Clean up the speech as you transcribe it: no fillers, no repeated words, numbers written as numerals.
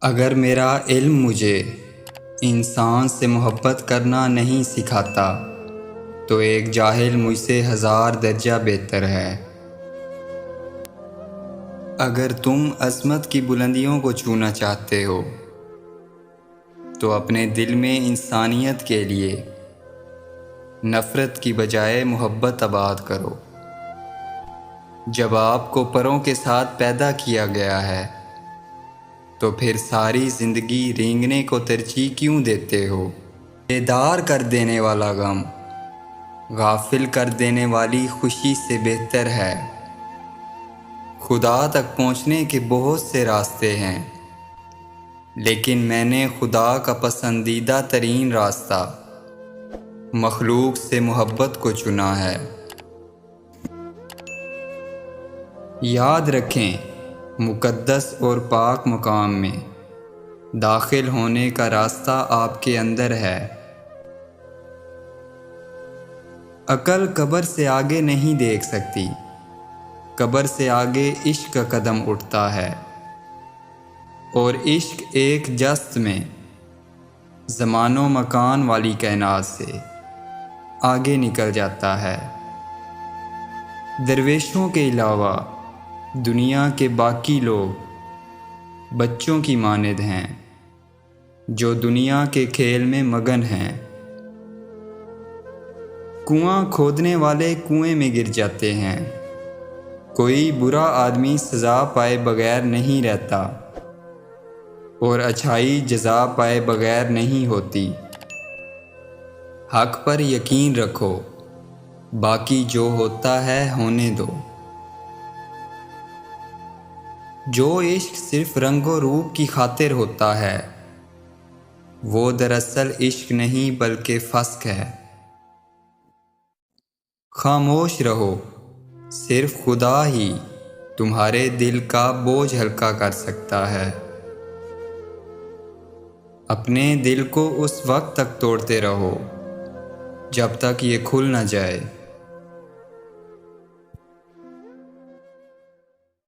اگر میرا علم مجھے انسان سے محبت کرنا نہیں سکھاتا تو ایک جاہل مجھ سے 1000 درجہ بہتر ہے۔ اگر تم عظمت کی بلندیوں کو چھونا چاہتے ہو تو اپنے دل میں انسانیت کے لیے نفرت کی بجائے محبت آباد کرو۔ جب آپ کو پروں کے ساتھ پیدا کیا گیا ہے تو پھر ساری زندگی رینگنے کو ترجیح کیوں دیتے ہو؟ بیدار کر دینے والا غم غافل کر دینے والی خوشی سے بہتر ہے۔ خدا تک پہنچنے کے بہت سے راستے ہیں، لیکن میں نے خدا کا پسندیدہ ترین راستہ مخلوق سے محبت کو چنا ہے۔ یاد رکھیں، مقدس اور پاک مقام میں داخل ہونے کا راستہ آپ کے اندر ہے۔ عقل قبر سے آگے نہیں دیکھ سکتی، قبر سے آگے عشق کا قدم اٹھتا ہے، اور عشق ایک جست میں زمان و مکان والی کائنات سے آگے نکل جاتا ہے۔ درویشوں کے علاوہ دنیا کے باقی لوگ بچوں کی مانند ہیں جو دنیا کے کھیل میں مگن ہیں۔ کنواں کھودنے والے کنویں میں گر جاتے ہیں، کوئی برا آدمی سزا پائے بغیر نہیں رہتا، اور اچھائی جزا پائے بغیر نہیں ہوتی۔ حق پر یقین رکھو، باقی جو ہوتا ہے ہونے دو۔ جو عشق صرف رنگ و روپ کی خاطر ہوتا ہے وہ دراصل عشق نہیں بلکہ فسق ہے۔ خاموش رہو، صرف خدا ہی تمہارے دل کا بوجھ ہلکا کر سکتا ہے۔ اپنے دل کو اس وقت تک توڑتے رہو جب تک یہ کھل نہ جائے۔